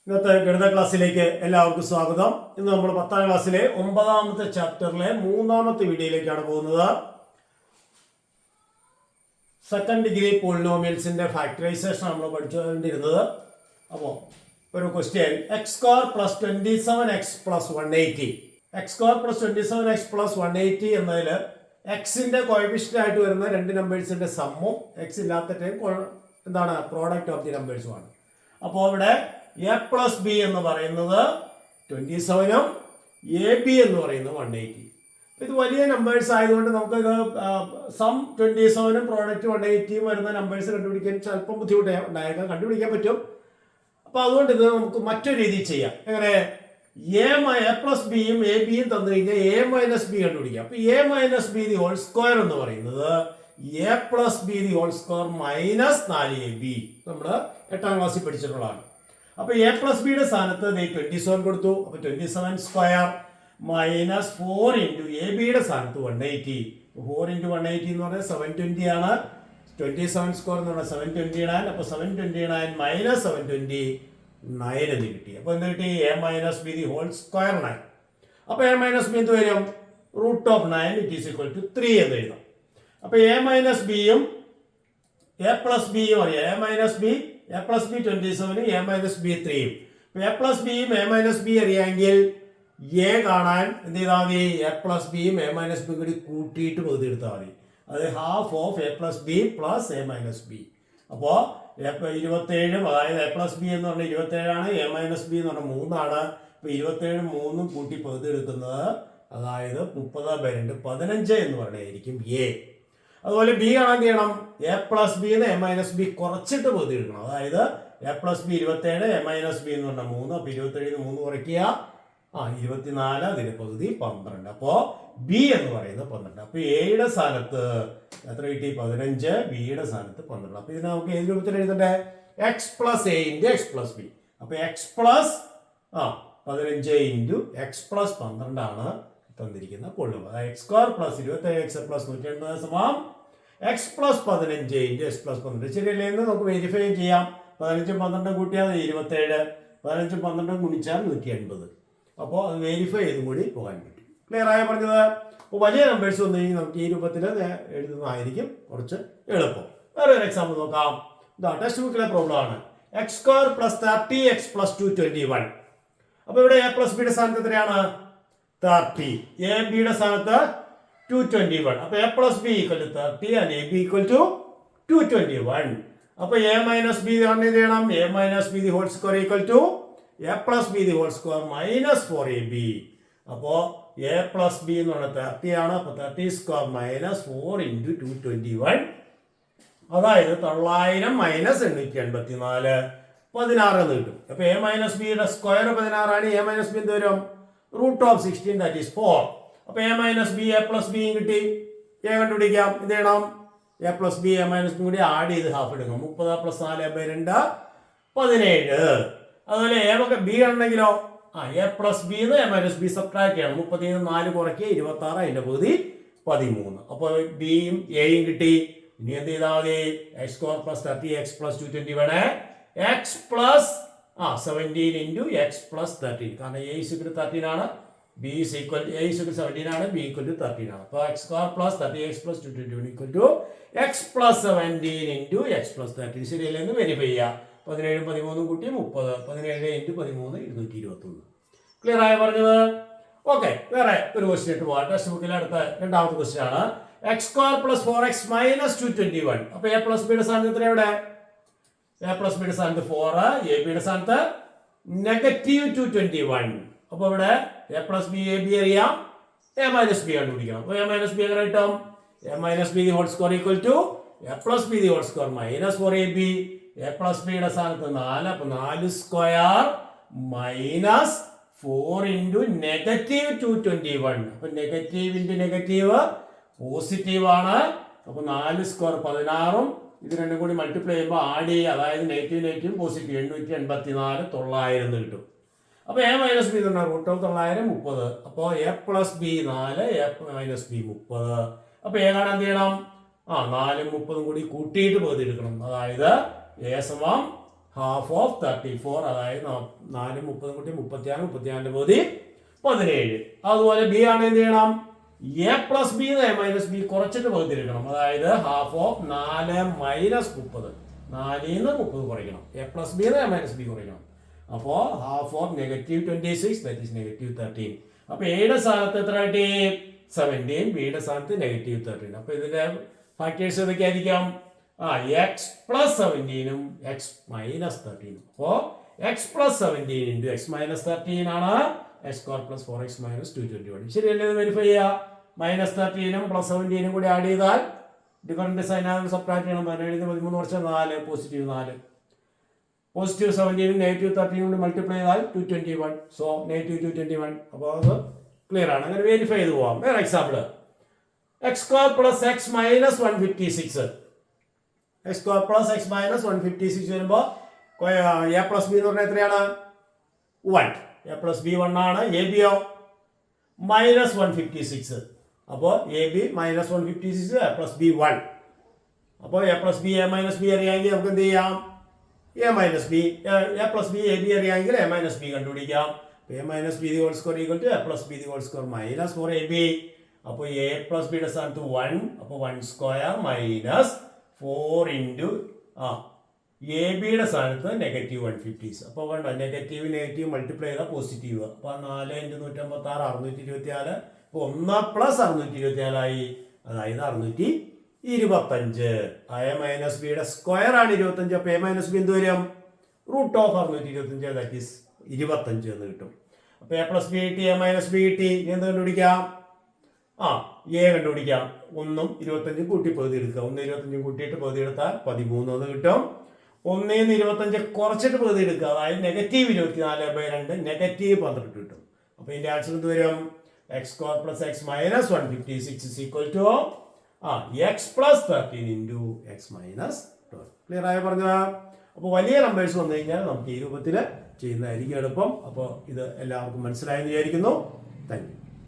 ഇന്നത്തെ ഗണിത ക്ലാസ്സിലേക്ക് എല്ലാവർക്കും സ്വാഗതം. ഇന്ന് നമ്മൾ 10ാം ക്ലാസ്സിലെ 9ാമത്തെ ചാപ്റ്ററിലെ 3ാമത്തെ വീഡിയോയിലേക്കാണ് പോകുന്നത്. സെക്കൻഡ് ഡിഗ്രി പോളിനോമിയൽസിന്റെ ഫാക്ടറൈസേഷൻ നമ്മൾ പഠിച്ചുകൊണ്ടിരുന്നത്. അപ്പോൾ ഒരു question, X square plus 27x plus 180. X square plus 27x plus 180 എന്നതിൽ എക്സിന്റെ കോഎഫിഷ്യന്റ് ആയിട്ട് വരുന്ന രണ്ട് നമ്പേഴ്സിന്റെ സമ്മും എക്സ് ഇല്ലാത്ത ടൈം എന്താണ് പ്രോഡക്റ്റ് ഓഫ് ദി നമ്പേഴ്സുമാണ്. അപ്പോൾ ഇവിടെ എ പ്ലസ് ബി എന്ന് പറയുന്നത് 27ഉം എ ബി എന്ന് പറയുന്നത് 180. ഇത് വലിയ നമ്പേഴ്സ് ആയതുകൊണ്ട് നമുക്കിത് സം 27ഉം പ്രോഡക്റ്റ് 180 വരുന്ന നമ്പേഴ്സ് കണ്ടുപിടിക്കാൻ ചിലപ്പം ബുദ്ധിമുട്ട് ഉണ്ടായേക്കാം. കണ്ടുപിടിക്കാൻ പറ്റും. അപ്പോൾ അതുകൊണ്ട് ഇത് നമുക്ക് മറ്റൊരു രീതിയിൽ ചെയ്യാം. എങ്ങനെ? എ പ്ലസ് ബിയും എ ബിയും തന്നു കഴിഞ്ഞാൽ എ മൈനസ് ബി കണ്ടുപിടിക്കാം. അപ്പോൾ A minus B the whole square എന്ന് പറയുന്നത് A plus B the whole square minus 4ab. നമ്മൾ 8ാം ക്ലാസ്സിൽ പഠിച്ചിട്ടുള്ളതാണ്. അപ്പോൾ എ പ്ലസ് ബിയുടെ സ്ഥാനത്ത് 27 കൊടുത്തു. അപ്പോൾ 27 സ്ക്വയർ മൈനസ് 4 ഇൻറ്റു എ ബിയുടെ സ്ഥാനത്ത് 180. 4 ഇൻറ്റു 180 എന്ന് പറഞ്ഞാൽ 720 ആണ്. 27 സ്ക്വയർ എന്ന് പറഞ്ഞാൽ 729. അപ്പോൾ 729 മൈനസ് 729 എന്ന് കിട്ടി. അപ്പോൾ എന്ത് കിട്ടി? A minus B the whole square 9. അപ്പോൾ എ മൈനസ് ബി എന്ത് വരും? Root of 9 it is equal to 3 എന്ന് എഴുതാം. അപ്പോൾ എ മൈനസ് ബിയും എ പ്ലസ് ബിയും അറിയാം. A plus B 27, A minus B 3. A plus ബിയും എ മൈനസ് ബി അറിയാമെങ്കിൽ എ കാണാൻ എന്ത് ചെയ്താൽ മതി? എ പ്ലസ് ബിയും എ മൈനസ് ബിയും കൂടി കൂട്ടിയിട്ട് പകുതിയെടുത്താൽ മതി. അത് half of A plus B plus A minus B. അപ്പോൾ 27, അതായത് എ പ്ലസ് ബി എന്ന് പറഞ്ഞാൽ 27ആണ്, എ മൈനസ് ബി എന്ന് പറഞ്ഞാൽ 3ആണ്. ഇപ്പോൾ 27ഉം 3ഉം കൂട്ടി പകുതി എടുക്കുന്നത്, അതായത് 30/2 15 എന്ന് പറഞ്ഞായിരിക്കും എ. അതുപോലെ ബി കാണാൻ ചെയ്യണം. എ പ്ലസ് ബി എന്ന് എ മൈനസ് ബി കുറച്ചിട്ട് പകുതി എടുക്കണം. അതായത് A plus B 27, A minus B എന്ന് പറഞ്ഞാൽ 3. അപ്പോൾ 27 3 കുറയ്ക്കുക, 24, അതിന്റെ പകുതി 12. അപ്പോൾ ബി എന്ന് പറയുന്നത് 12. അപ്പോൾ എയുടെ സ്ഥാനത്ത് എത്ര കിട്ടി? 15. ബിയുടെ സ്ഥാനത്ത് 12. അപ്പോൾ ഇതിനെ നമുക്ക് ഏത് രൂപത്തിൽ എഴുതണ്ടേ? X plus a into x plus b. അപ്പോൾ x plus 15 into x plus 12 ആണ് തന്നിരിക്കുന്ന പോളിനോമിയൽ. അതായത് X square plus 27x plus 180 സമം X plus 15 into x plus 12. ശരിയല്ലേ എന്ന് നമുക്ക് വെരിഫൈ ചെയ്യാം. 15ഉം 12ഉം കൂട്ടിയാൽ 27, 15ഉം 12ഉം ഗുണിച്ചാൽ 180. അപ്പോൾ അത് വെരിഫൈ ചെയ്തും കൂടി പോകാൻ പറ്റും. ക്ലിയർ ആയ പറഞ്ഞത്? അപ്പോൾ വലിയ നമ്പേഴ്സ് വന്നു കഴിഞ്ഞാൽ നമുക്ക് ഈ രൂപത്തിൽ എഴുതുന്നതായിരിക്കും കുറച്ച് എളുപ്പം. വേറെ ഒരു എക്സാമ്പിൾ നോക്കാം. ഇതാ ടെക്സ്റ്റ് ബുക്കിലെ പ്രോബ്ലം ആണ്. X square plus 30x plus 221. അപ്പോൾ ഇവിടെ എ പ്ലസ് ബിയുടെ സ്ഥാനത്ത് എത്രയാണ്? 30. എ ബിയുടെ സ്ഥാനത്ത് 221. അപ്പോൾ A plus B equal to 30 and A B equal to 221. അപ്പോൾ എ മൈനസ് ബി ചെയ്യണം. A minus B the whole square equal to A plus B the whole square minus 4ab. അപ്പോൾ A plus B എന്ന് പറഞ്ഞാൽ 30 ആണ്. അപ്പോൾ 30 square minus 4 into 221, അതായത് 900 minus 884, 16 എന്ന് കിട്ടും. അപ്പോൾ എ മൈനസ് ബിയുടെ സ്ക്വയർ 16 ആണ്. എ മൈനസ് ബി എന്ത് വരും? Root of 16, that is 4. അപ്പോൾ A minus B A plus ബിയും കിട്ടി. എ കണ്ടുപിടിക്കാം. എന്ത് ചെയ്യണം? A plus B A minus B കൂടി ആഡ് ചെയ്ത് ഹാഫ് എടുക്കണം. 30 പ്ലസ് 4/2 17. അതുപോലെ എ ബി ആണെങ്കിലോ എ പ്ലസ് ബി എന്ന് എ മൈനസ് ബി സബ്ട്രാക്ട് ചെയ്യണം. 30 4 കുറയ്ക്കുക 26, അതിൻ്റെ പകുതി 13. അപ്പോൾ ബിയും എയും കിട്ടി. ഇനി എന്ത് ചെയ്താൽ മതി? X square plus 30x plus 221 X plus 17 into x plus 13. കാരണം എ ഈക്വൽ 13 ആണ്, ബി ഈക്വൽ എ ഈക്വൽ 17 ആണ്, ബി ഈക്വൽ 13 ആണ്. അപ്പോൾ x square plus 30x plus 221 equal to x plus 17 into x plus 13. ശരിയല്ലേ എന്ന് വെരിഫൈ ചെയ്യുക. 17 13 കൂട്ടി 30. 17 into 13 221. Clear ആയി പറഞ്ഞത്? ഓക്കെ, വേറെ ഒരു ക്വസ്റ്റ്യൻ ഇട്ട് പോകാം. ടെക്സ്റ്റ് ബുക്കിലെ അടുത്ത രണ്ടാമത്തെ ക്വസ്റ്റ്യൻ ആണ്. X square plus 4x minus 221. അപ്പോൾ എ പ്ലസ് ബിയുടെ സ്ഥാനത്ത് എത്ര? എവിടെ? എ പ്ലസ് ബിയുടെ സ്ഥാനത്ത് 4, എ ബിയുടെ സ്ഥാനത്ത് നെഗറ്റീവ് 221. അപ്പോൾ ഇവിടെ a plus B a b അറിയാം, എ മൈനസ് ബി കണ്ടുപിടിക്കണം. അപ്പോൾ എ മൈനസ് ബി എങ്ങനെ കിട്ടും? A minus B the whole square equal to A plus B the whole square minus 4ab. A plus ബിയുടെ സ്ഥാനത്ത് 4, അപ്പോൾ 4 സ്ക്വയർ മൈനസ് 4 ഇൻറ്റു നെഗറ്റീവ് 221. അപ്പോൾ negative into negative positive ആണ്. അപ്പോൾ 4 സ്ക്വയർ 16ഉം ഇത് രണ്ടും കൂടി മൾട്ടിപ്ലൈ ചെയ്യുമ്പോൾ ആഡ് ചെയ്യുക, അതായത് നെഗറ്റീവ് പോസിറ്റീവ് 884, 900 എന്ന് കിട്ടും. അപ്പോൾ എ മൈനസ് ബി എന്ന് പറഞ്ഞാൽ റൂട്ട് ഓഫ് 900 30. അപ്പോൾ A plus B 4, A minus B 30. അപ്പോൾ എ കാണാൻ എന്ത് ചെയ്യണം? 4ഉം 30ഉം കൂടി കൂട്ടിയിട്ട് പകുതി എടുക്കണം. അതായത് എ സമം ഹാഫ് ഓഫ് 34, അതായത് 4 30 കൂട്ടി 36, 34 പകുതി 17. അതുപോലെ ബി ആണ് എന്ത് ചെയ്യണം, A plus B A minus B കുറച്ചിട്ട് പകുതി എടുക്കണം. അതായത് ഹാഫ് ഓഫ് 4 മൈനസ് 30, 4 30 കുറയ്ക്കണം. A plus B A minus B കുറയ്ക്കണം. അപ്പോൾ ഹാഫ് ഓഫ് -26, ദാറ്റ് ഈസ് -13. അപ്പൊ എയുടെ സ്ഥാനത്ത് എത്ര കിട്ടി, 17, ബിയുടെ സ്ഥാനത്ത് -13. അപ്പൊ ഇതിന്റെ ഫാക്ടേഴ്സ് ഏതൊക്കെയായിരിക്കാം, എക്സ് പ്ലസ് 17ഉം എക്സ് മൈനസ് 13. അപ്പോ x plus 17 into x minus 13 ആണ് X square plus 4x minus 221. ശരിയല്ലേ, വെരിഫൈ ചെയ്യുക. -13ഉം പ്ലസ് 17ഉം കൂടി ആഡ് ചെയ്താൽ ഡിഫറൻറ്റ് സൈൻ ആകും, സബ്ട്രാക്ട് ചെയ്യണം. 17 13 കുറച്ച് 4, പോസിറ്റീവ് 4. പോസിറ്റീവ് 17ഉം -13ഉം കൂടി മൾട്ടിപ്ലൈ ചെയ്താൽ 221. സോ -221. അപ്പോൾ അത് ക്ലിയർ ആണ്. അങ്ങനെ വെരിഫൈ ചെയ്ത് പോവാം. വേറെ example, X square plus x minus 156. X square plus x minus 156 വരുമ്പോൾ എ പ്ലസ് ബി എന്ന് പറഞ്ഞാൽ എത്രയാണ്, 1. എ പ്ലസ് ബി 1 ആണ്. എ ബിയോ -156. അപ്പോൾ a b -156, a plus b 1. അപ്പോൾ A plus B A minus B അറിയാമെങ്കിൽ നമുക്ക് എന്ത് ചെയ്യാം, a minus B A plus B a b അറിയാമെങ്കിൽ എ മൈനസ് ബി കണ്ടുപിടിക്കാം. A minus B the whole square equal to A plus B the whole square minus 4ab. അപ്പോൾ A plus ബിയുടെ സ്ഥാനത്ത് 1, അപ്പോൾ 1 സ്ക്വയർ മൈനസ് 4 ഇൻറ്റു എ ബിയുടെ സ്ഥാനത്ത് -156. അപ്പോൾ വേണ്ട, നെഗറ്റീവ് മൾട്ടിപ്ലൈ ചെയ്താൽ പോസിറ്റീവ്. അപ്പോൾ 4 × 156 624. അപ്പോൾ 1 പ്ലസ് 624 ആയി, അതായത് 625. എ മൈനസ് ബിയുടെ സ്ക്വയർ ആണ് 25. അപ്പോൾ എ മൈനസ് ബി എന്ത് വരും, റൂട്ട് ഓഫ് 625, ദാറ്റ് ഈസ് 25 എന്ന് കിട്ടും. അപ്പോൾ എ പ്ലസ് ബി കിട്ടി, എ മൈനസ് ബി കിട്ടി. എന്ത് കണ്ടുപിടിക്കാം, എ കണ്ടുപിടിക്കാം. 1ഉം 25ഉം കൂട്ടി പകുതി എടുക്കുക. 1 25ഉം കൂട്ടിയിട്ട് പകുതി എടുത്താൽ 13 എന്ന് കിട്ടും. 1 25 കുറച്ചിട്ട് പകുതി എടുക്കുക, അതായത് -24/2, -12 കിട്ടും. അപ്പൊ ഇതിന്റെ ആൻസർ എന്ത് വരും, x square plus x minus 156 is equal to x plus 13 into x minus 12. Clear ആയി പറഞ്ഞതാ. അപ്പോൾ വലിയ നമ്പേഴ്സ് വന്നു കഴിഞ്ഞാൽ നമുക്ക് ഈ രൂപത്തിൽ ചെയ്യുന്നതായിരിക്കും എളുപ്പം. അപ്പോൾ ഇത് എല്ലാവർക്കും മനസ്സിലായെന്ന് വിചാരിക്കുന്നു. Thank you.